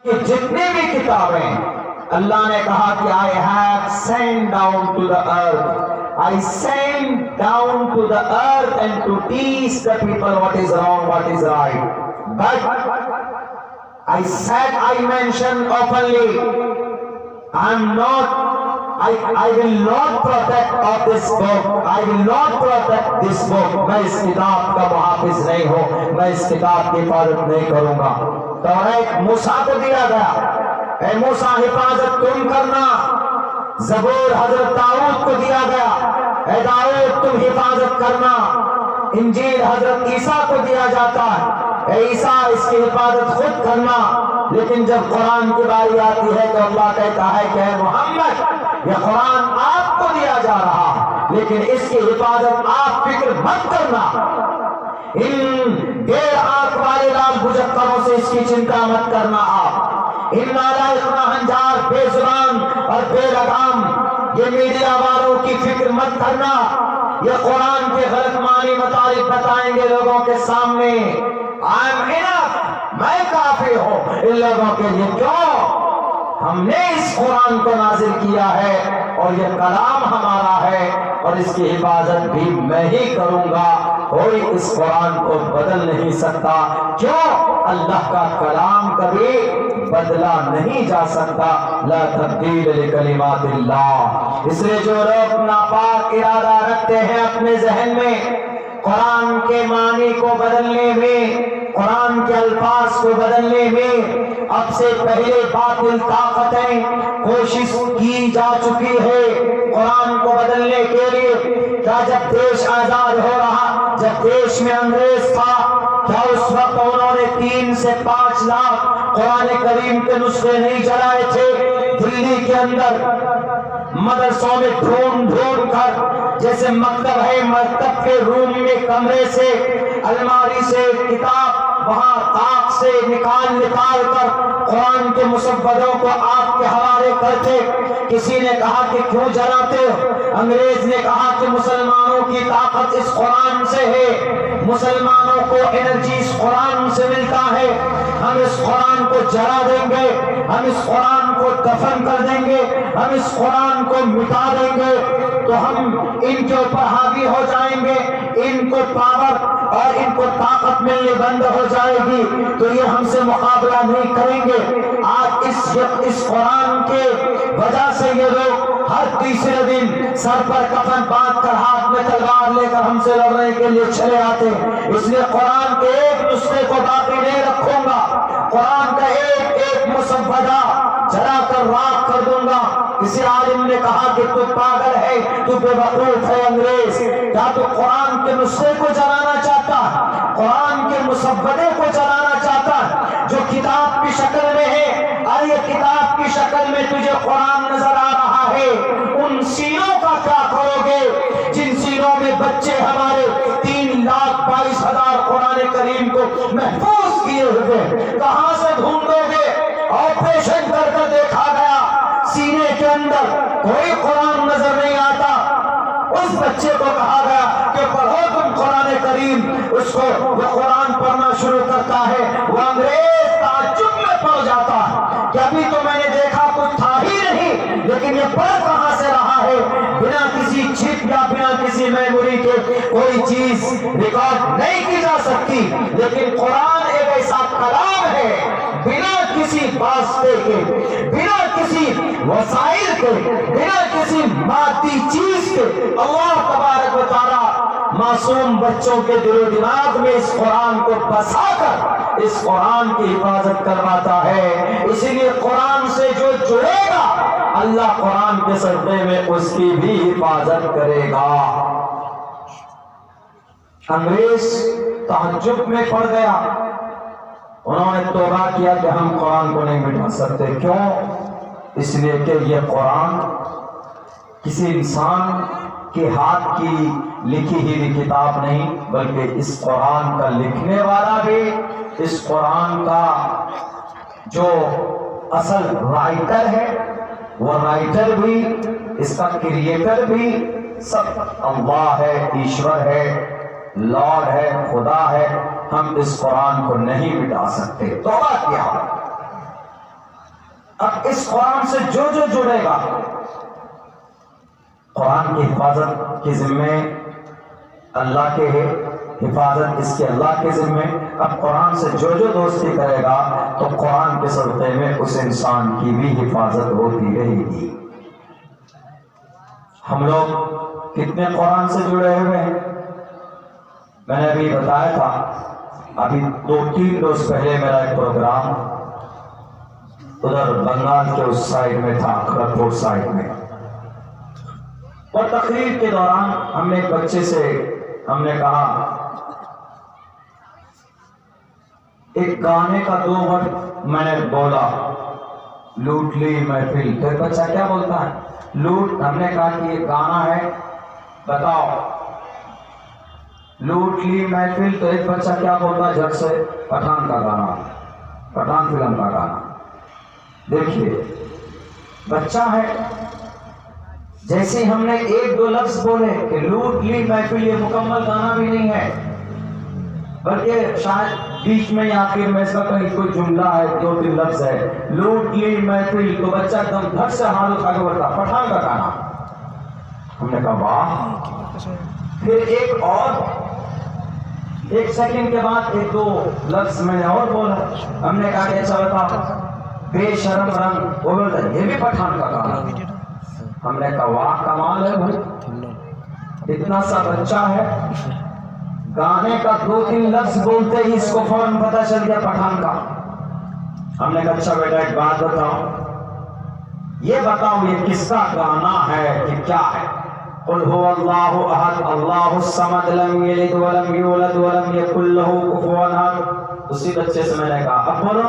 کہ جتنے بھی کتابیں اللہ نے کہا کہ I have sent down to the earth, I sent down to the earth and to teach the people what is wrong, what is right. But I said, I mentioned openly, I will not protect of this book. I will not protect this book. میں اس کتاب کا محافظ نہیں ہوں، میں اس کتاب کی حفاظت نہیں کروں گا۔ توریت موسیٰ کو دیا گیا، اے موسیٰ حفاظت تم کرنا۔ زبور حضرت داؤد کو دیا گیا، اے داؤد تم حفاظت کرنا۔ انجیل حضرت عیسیٰ کو دیا جاتا ہے، اے عیسیٰ اس کی حفاظت خود کرنا۔ لیکن جب قرآن کی باری آتی ہے تو اللہ کہتا ہے کہ اے محمد یہ قرآن آپ کو دیا جا رہا، لیکن اس کی حفاظت آپ فکر مت کرنا۔ ان بے آنکھ والے لال بجکروں سے اس کی چنتا مت کرنا آپ۔ ان نالائق ہنجار بے زبان اور بے لگام یہ میڈیا والوں کی فکر مت کرنا، یہ قرآن کے غلط معنی مطالب بتائیں گے لوگوں کے سامنے۔ I am enough، میں کافی ہوں ان لوگوں کے لیے۔ کیوں؟ ہم نے اس قرآن کو نازل کیا ہے اور یہ کلام ہمارا ہے اور اس کی حفاظت بھی میں ہی کروں گا، کوئی اس قرآن کو بدل نہیں سکتا۔ کیوں؟ اللہ کا کلام کبھی بدلا نہیں جا سکتا۔ لا تبدیل لکلمات اللہ۔ اس لیے جو لوگ ناپاک ارادہ رکھتے ہیں اپنے ذہن میں قرآن کے معنی کو بدلنے میں، قرآن کے الفاظ کو بدلنے میں، اب سے پہلے باطل طاقتیں کوشش کی جا چکی ہے قرآن کو بدلنے کے لیے۔ کیا جب دیش آزاد ہو رہا، جب دیش میں انگریز تھا، کیا اس وقت انہوں نے 3 سے 5 لاکھ قرآن کریم کے نسخے نہیں جلائے تھے؟ دلی کے اندر مدرسوں میں ڈھونڈ کر، جیسے مکتب ہے، مکتب کے روم میں کمرے سے الماری سے کتاب وہاں طاق سے نکال کر قرآن کے مسودوں کو آپ کے حوالے کرتے۔ کسی نے کہا کہ کیوں جلاتے ہو؟ انگریز نے کہا کہ مسلمانوں کی طاقت اس قرآن سے ہے، مسلمانوں کو انرجی اس قرآن سے ملتا ہے، ہم اس قرآن کو جلا دیں گے، ہم اس قرآن کو دفن کر دیں گے، ہم اس قرآن کو مٹا دیں گے تو ہم ان کے اوپر حاوی ہو جائیں گے، ان کو پاور اور ان کو طاقت ملنے بند ہو جائے گی تو یہ ہم سے مقابلہ نہیں کریں گے۔ آج اس قرآن کے وجہ سے یہ لوگ ہر تیسرے دن سر پر کفن باندھ کر ہاتھ میں تلوار لے کر ہم سے لڑنے کے لیے چلے آتے ہیں۔ اس لیے قرآن کے ایک نسخے کو باقی نہیں رکھوں گا، قرآن کا ایک مسودہ جلا کر راکھ کر دوں گا۔ کسی عالم نے کہا کہ تو پاگل ہے، تو بے وقوف ہے انگریز، کیا تو قرآن کے نسخے کو جلانا چاہتا ہے، قرآن کے مسودے کو جلانا چاہتا ہے جو کتاب کی شکل میں ہے؟ اور یہ کتاب کی شکل میں تجھے قرآن نظر آ رہا ہے، ان سینوں کا کیا کرو گے جن سینوں میں بچے ہمارے 3,22,000 قرآن کریم کو محفوظ کیے ہوئے؟ کہاں سے ڈھونڈو گے؟ آپریشن کر کے دیکھا گیا، سینے کے اندر کوئی قرآن نظر نہیں آتا۔ اس بچے کو کہا گیا کہ پڑھو تم قرآن کریم، اس کو وہ قرآن پڑھنا شروع کرتا ہے، وہ انگریز تعجب میں پڑ جاتا ہے کہ ابھی تو میں نے دیکھا کچھ تھا ہی نہیں، لیکن یہ پڑھ کہاں سے رہا ہے؟ بنا کسی چپ یا بنا کسی میموری کے کوئی چیز ریکارڈ نہیں کی جا سکتی، لیکن قرآن ایک ایسا کلام ہے بنا کسی واسطے کے، بنا کسی وسائل کے، بنا کسی مادی چیز کے اللہ تبارک و تعالی معصوم بچوں کے دل و دماغ میں اس قرآن کو بسا کر اس قرآن کی حفاظت کرواتا ہے۔ اسی لیے قرآن سے جو جڑے گا اللہ قرآن کے صدقے میں اس کی بھی حفاظت کرے گا۔ انگریز تعجب میں پڑ گیا، انہوں نے توبہ کیا کہ ہم قرآن کو نہیں مٹا سکتے۔ کیوں؟ اس لیے کہ یہ قرآن کسی انسان کے ہاتھ کی لکھی ہوئی کتاب نہیں، بلکہ اس قرآن کا لکھنے والا بھی، اس قرآن کا جو اصل رائٹر ہے وہ رائٹر بھی، اس کا کریٹر بھی سب اللہ ہے، ایشور ہے، لارڈ ہے، خدا ہے۔ ہم اس قرآن کو نہیں مٹا سکتے۔ توبہ کیا، اب اس قرآن سے جو جڑے گا، قرآن کی حفاظت کے ذمے اللہ کے ہے، حفاظت اس کے اللہ کے ذمے۔ اب قرآن سے جو دوستی کرے گا تو قرآن کے صدقے میں اس انسان کی بھی حفاظت ہوتی رہے گی۔ ہم لوگ کتنے قرآن سے جڑے ہوئے ہیں؟ میں نے ابھی بتایا تھا، ابھی 2-3 روز پہلے میرا ایک پروگرام ادھر بنگال کے اس سائڈ میں تھا، کھڑگپور سائڈ میں، اور تقریر کے دوران ہم نے ایک بچے سے ہم نے کہا ایک گانے کا 2 ورڈ میں نے بولا، لوٹ لی محفل، تو ایک بچہ کیا بولتا ہے؟ لوٹ۔ ہم نے کہا کہ یہ گانا ہے، بتاؤ لوٹ لی محفل، تو ایک بچہ کیا بولتا ہے جھٹ سے؟ پٹھان کا گانا، پٹھان فلم کا گانا۔ دیکھیے بچہ ہے، جیسے ہم نے 1-2 لفظ بولے کہ لوٹ لی محفل، یہ مکمل گانا بھی نہیں ہے، بلکہ شاید بیچ میں یا آخر میں اس کا کہیں کوئی جملہ ہے، 2-3 لفظ ہے، لوٹ لی محفل، تو بچہ ایک دم دھڑ سے ہاتھ اٹھا کے بولتا پٹھان کا گانا۔ ہم نے کہا واہ۔ پھر ایک سیکنڈ کے بعد 1-2 لفظ میں نے اور بولا، ہم نے کہا کہ ایسا بتا بے شرم رنگ، وہ بولتا یہ بھی پٹھان کا گانا۔ ہم نے کہا واہ کمال ہے بھائی، اتنا سا بچہ ہے، گانے کا 2-3 لفظ بولتے ہی اس کو فوراً پتہ چل گیا پٹھان کا۔ ہم نے کہا اچھا بیٹا ایک بات بتاؤ، یہ بتاؤ یہ کس کا گانا ہے کہ کیا ہے؟ قل هو اللہ احد اللہ الصمد لم یلد ولم یولد ولم یکن له کفوا احد۔ اسی بچے سے میں نے کہا اب بولو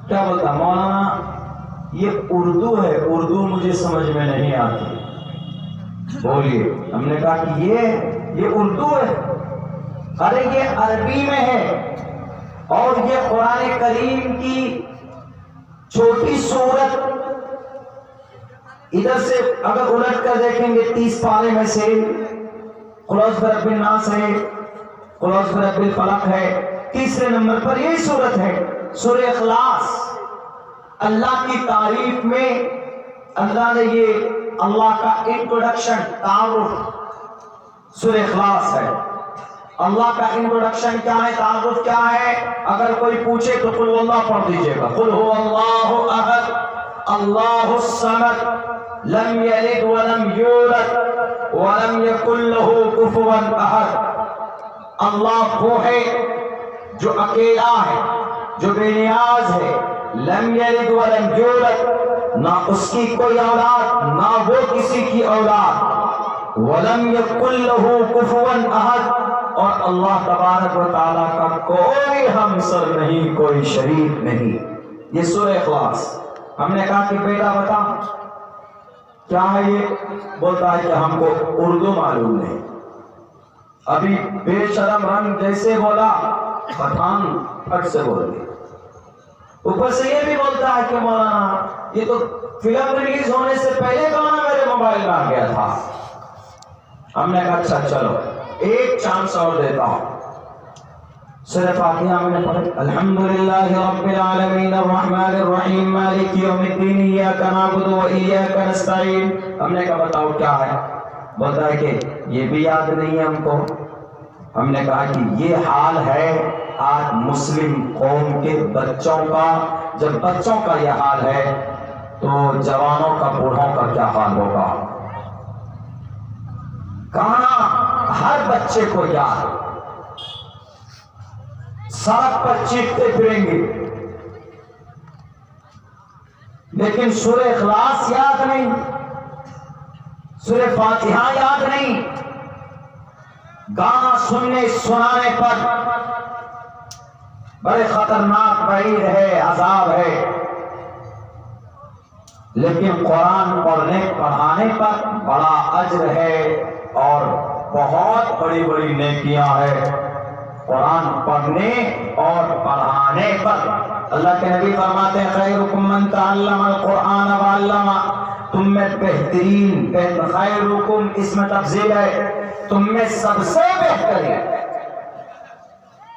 کیا بولتا؟ مولانا یہ اردو ہے، اردو مجھے سمجھ میں نہیں آتی، بولیے۔ ہم نے کہا کہ یہ اردو ہے، ارے یہ عربی میں ہے، اور یہ قرآن کریم کی چھوٹی سورت، ادھر سے اگر الٹ کر دیکھیں گے 30 پارے میں سے قل اعوذ برب الناس ہے، قل اعوذ برب الفلق ہے، تیسرے نمبر پر یہی سورت ہے سورہ اخلاص۔ اللہ کی تعریف میں اللہ نے یہ اللہ کا انٹروڈکشن، تعارف سورہ اخلاص ہے۔ اللہ کا انٹروڈکشن کیا ہے، تعارف کیا ہے؟ اگر کوئی پوچھے تو قل اللہ پڑھ دیجئے گا، قل هو اللہ احد اللہ الصمد لم یلد ولم یولد ولم یکن له کفوا احد۔ اللہ وہ ہے جو اکیلا ہے، جو بے نیاز ہے، لم یلد ولم یولد، نہ اس کی کوئی اولاد نہ وہ کسی کی اولاد، ولم یکن له کفوا احد، اور اللہ تبارک و تعالیٰ کا کوئی ہمسر نہیں، کوئی شریک نہیں۔ یہ سورہ اخلاص۔ ہم نے کہا کہ بیٹا بتا کیا ہے یہ؟ بولتا ہے کہ ہم کو اردو معلوم نہیں۔ ابھی بے شرم رنگ جیسے بولا، پٹھان پھٹ سے بول دیا۔ اوپر سے یہ بھی بولتا ہے کہ مولانا یہ تو فلم ریلیز ہونے سے پہلے گانا میرے موبائل میں آ گیا تھا۔ ہم نے کہا اچھا چلو ایک چانس اور دیتا ہوں۔ سورہ فاتحہ میں نے پڑھی الحمدللہ رب العالمین الرحمن الرحیم مالک یوم الدین ایاک نعبد و ایاک نستعین۔ ہم نے کہا بتاؤ کیا ہے؟ بولتا ہے کہ یہ بھی یاد نہیں ہے ہم کو۔ ہم نے کہا کہ یہ حال ہے آج مسلم قوم کے بچوں کا۔ جب بچوں کا یہ حال ہے تو جوانوں کا، بوڑھوں کا کیا حال ہوگا؟ گانا ہر بچے کو یاد، سڑک پر چیختے پھریں گے، لیکن سورہ اخلاص یاد نہیں، سورہ فاتحہ یاد نہیں۔ گانا سننے سنانے پر بڑے خطرناک وعید ہے، عذاب ہے، لیکن قرآن پڑھنے پڑھانے پر بڑا اجر ہے اور بہت بڑی بڑی نیکیاں ہیں قرآن پڑھنے اور پڑھانے پر۔ اللہ کے نبی فرماتے ہیں خیرکم من تعلم القرآن وعلمہ، تم میں بہترین، خیرکم اس میں تفضیل ہے، تم میں سب سے بہترین،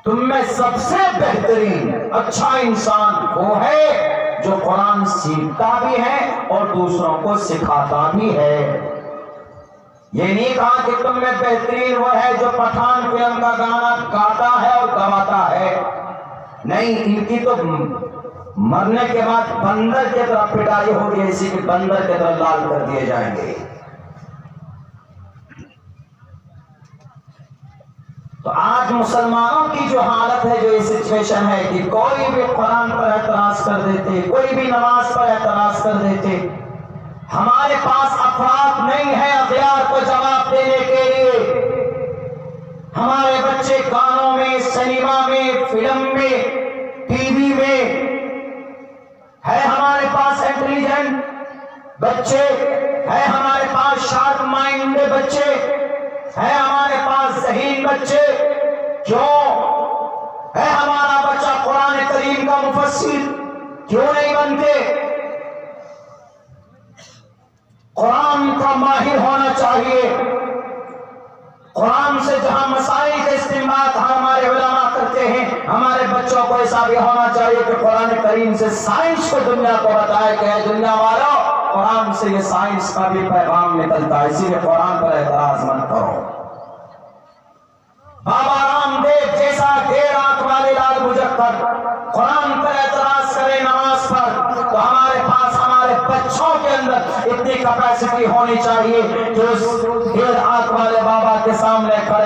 تم میں سب سے بہترین اچھا انسان وہ ہے جو قرآن سیکھتا بھی ہے اور دوسروں کو سکھاتا بھی ہے۔ یہ نہیں کہا کہ تم میں بہترین وہ ہے جو پٹھان فلم کا گانا گاتا ہے اور گواتا ہے، نہیں، ان کی تو مرنے کے بعد بندر کی طرح پٹائی ہوگی، اسی کے بندر کی طرح لال کر دیے جائیں گے۔ تو آج مسلمانوں کی جو حالت ہے، جو یہ سچویشن ہے کہ کوئی بھی قرآن پر اعتراض کر دیتے، کوئی بھی نماز پر اعتراض کر دیتے، ہمارے پاس افراد نہیں ہے اغیار کو جواب دینے کے لیے۔ ہمارے بچے گانوں میں، سنیما میں، فلم میں، ٹی وی میں ہے، ہمارے پاس انٹیلیجنٹ بچے ہے، ہمارے پاس شارپ مائنڈ بچے ہے، ہمارے پاس ذہین بچے، کیوں ہے ہمارا بچہ قرآن کریم کا مفسر کیوں نہیں بنتے؟ قرآن کا ماہر ہونا چاہیے۔ قرآن سے جہاں مسائل کا استنباط ہمارے علماء کرتے ہیں، ہمارے بچوں کو ایسا بھی ہونا چاہیے کہ قرآن کریم سے سائنس کو دنیا کو بتائے کہ اے دنیا والوں، قرآن سے یہ سائنس کا بھی پیغام نکلتا ہے، اسی لیے قرآن پر اعتراض مت کرو۔ بابا رام دیو جیسا دیر آنکھ والے لال مظفر قرآن پر اعتراض کرے نماز پر، تو ہمارے پاس ہمارے بچوں کے اندر اتنی کیپیسٹی ہونی چاہیے کہ اس دیر آنکھ والے بابا کے سامنے کھڑے